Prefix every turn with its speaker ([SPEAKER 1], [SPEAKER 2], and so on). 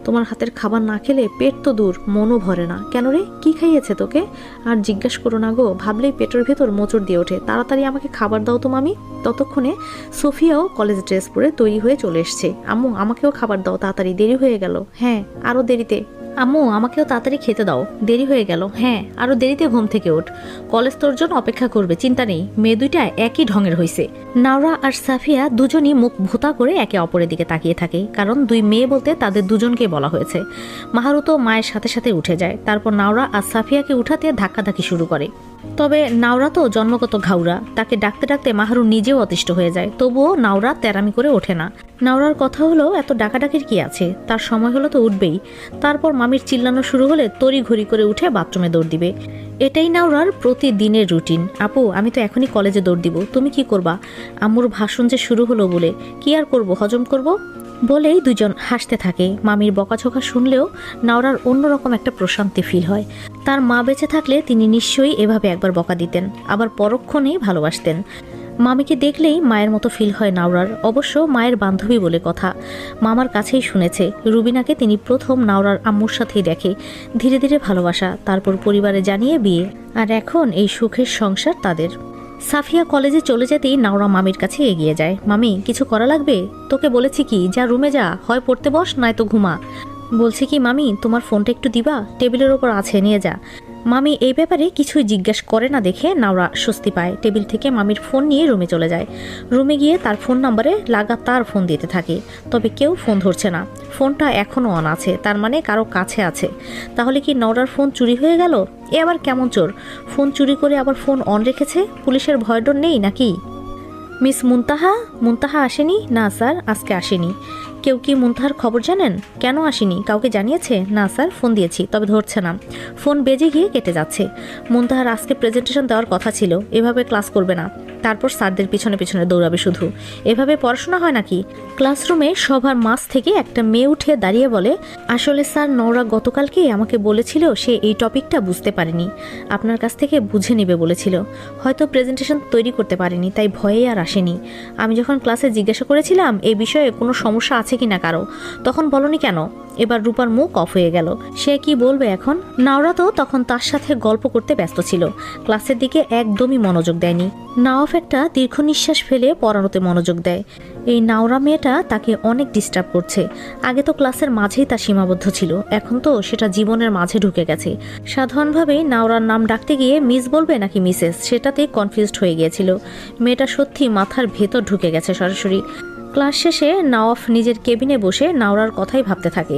[SPEAKER 1] তোমার হাতের খাবার না খেলে পেট তো দূর মনও ভরে না। কেন রে, কি খাইয়েছে তোকে? আর জিজ্ঞাস করো না গো, ভাবলেই পেটের ভেতর মোচড় দিয়ে ওঠে। তাড়াতাড়ি আমাকে খাবার দাও তো মামি। ততক্ষণে সোফিয়াও কলেজ ড্রেস পরে তৈরি হয়ে চলে এসছে। আম্মু আমাকেও খাবার দাও, তাড়াতাড়ি, দেরি হয়ে গেল। হ্যাঁ, আরো দেরিতে। আম্মু আমাকেও তাড়াতাড়ি খেতে দাও, দেরি হয়ে গেল। হ্যাঁ, আরো দেরিতে ঘুম থেকে ওঠ, কলেজ তোর জন্য অপেক্ষা করবে, চিন্তা নেই। মেয়ে দুইটা একই ঢঙের হয়েছে। নাওরা আর সাফিয়া দুজনই মুখ ভোতা করে একে অপরের দিকে তাকিয়ে থাকে, কারণ দুই মেয়ে বলতে তাদের দুজনকে বলা হয়েছে। মাহারু তো মায়ের সাথে সাথে উঠে যায়, তারপর নাওরা আর সাফিয়াকে উঠাতে ধাক্কাধাক্কি শুরু করে। তবে নাওরা তো জন্মগত ঘাউরা, তাকে ডাকতে ডাকতে মাহারু নিজেও অতিষ্ঠ হয়ে যায়। তবুও নাওরা তেরামি করে ওঠে না। নাওরার কথা হলো এত ডাকাডাকির কি আছে, তার সময় হলো তো উঠবেই। তারপর মামির চিল্লানো শুরু হলে তড়ি ঘড়ি করে উঠে বাথরুমে দৌড় দিবে। এটাই নাওরার প্রতিদিনের রুটিন। আপু আমি তো এখনই কলেজে দৌড় দিব, তুমি কি করবা? আম্মুর ভাষণ যে শুরু হলো বলে, কি আর করব, হজম করব বলেই দুজন হাসতে থাকে। মামির বকাঝকা শুনলেও নাওরার অন্যরকম একটা প্রশান্তি ফিল হয়। তার মা বেঁচে থাকলে তিনি নিশ্চয়ই এভাবে একবার বকা দিতেন, আবার পরক্ষণেই ভালোবাসতেন। মামিকে দেখলেই মায়ের মতো ফিল হয় নাওরার। অবশ্য মায়ের বান্ধবী বলে কথা, মামার কাছেই শুনেছে রুবিনাকে তিনি প্রথম নাওরার আম্মুর সাথেই দেখে। ধীরে ধীরে ভালোবাসা, তারপর পরিবারে জানিয়ে বিয়ে, আর এখন এই সুখের সংসার তাদের। সাফিয়া কলেজে চলে যেতেই নাওরা মামির কাছে এগিয়ে যায়। মামি কিছু করা লাগবে? তোকে বলেছি কি, যা রুমে যা, হয় পড়তে বস নয়তো ঘুমা। বলছি কি মামি, তোমার ফোনটা একটু দিবা, টেবিলের ওপর আছে, নিয়ে যা। মামি এই ব্যাপারে কিছুই জিজ্ঞাসা করে না দেখে নাওরা স্বস্তি পায়। টেবিল থেকে মামির ফোন নিয়ে রুমে চলে যায়। রুমে গিয়ে তার ফোন নাম্বারে লাগাতার ফোন দিতে থাকে, তবে কেউ ফোন ধরছে না। ফোনটা এখনও অন আছে, তার মানে কারো কাছে আছে। তাহলে কি নওরার ফোন চুরি হয়ে গেল? এ আবার কেমন চোর, ফোন চুরি করে আবার ফোন অন রেখেছে? পুলিশের ভয় ডর নেই নাকি? মিস মুনতাহা, মুনতাহা আসেনি? না স্যার, আজকে আসেনি। কেউ কি মুনতাহার খবর জানেন? কেন আসেনি, কাউকে জানিয়েছে? না স্যার, ফোন দিয়েছি তবে ধরছে না, ফোন বেজে গিয়ে কেটে যাচ্ছে। মুনতাহার আজকে প্রেজেন্টেশন দেওয়ার কথা ছিল, এভাবে ক্লাস করবে না, তারপর স্যারদের পিছনে পিছনে দৌড়াবে শুধু। এভাবে পড়াশোনা হয় নাকি? ক্লাসরুমে সবার মাঝ থেকে একটা মেয়ে উঠে দাঁড়িয়ে বলে, আসলে স্যার নওরা গতকালকে আমাকে বলেছিল সে এই টপিকটা বুঝতে পারেনি, আপনার কাছ থেকে বুঝে নেবে বলেছিল, হয়তো প্রেজেন্টেশন তৈরি করতে পারেনি, তাই ভয়ে আর আসেনি। আমি যখন ক্লাসে জিজ্ঞাসা করেছিলাম এই বিষয়ে কোনো সমস্যা আছে কিনা কারো, তখন বলনি কেন? এবার রূপার মুখ অফ হয়ে গেল, সে কি বলবে এখন? নাওরা তো তখন তার সাথে গল্প করতে ব্যস্ত ছিল, ক্লাসের দিকে একদমই মনোযোগ দেয়নি। নাওয়াফ একটা দীর্ঘ নিঃশ্বাস ফেলে পড়ানোতে মনোযোগ দেয়। এই নাওরা মেয়েটা তাকে অনেক ডিস্টার্ব করছে। আগে তো ক্লাসের মাঝেই তা সীমাবদ্ধ ছিল, এখন তো সেটা জীবনের মাঝে ঢুকে গেছে। সাধারণভাবে নাওরার নাম ডাকতে গিয়ে মিস বলবে নাকি মিসেস, সেটাতেই কনফিউজড হয়ে গিয়েছিল। মেয়েটা সত্যি মাথার ভেতর ঢুকে গেছে সরাসরি। ক্লাস শেষে নাওয়াফ নিজের কেবিনে বসে নাওরার কথাই ভাবতে থাকে।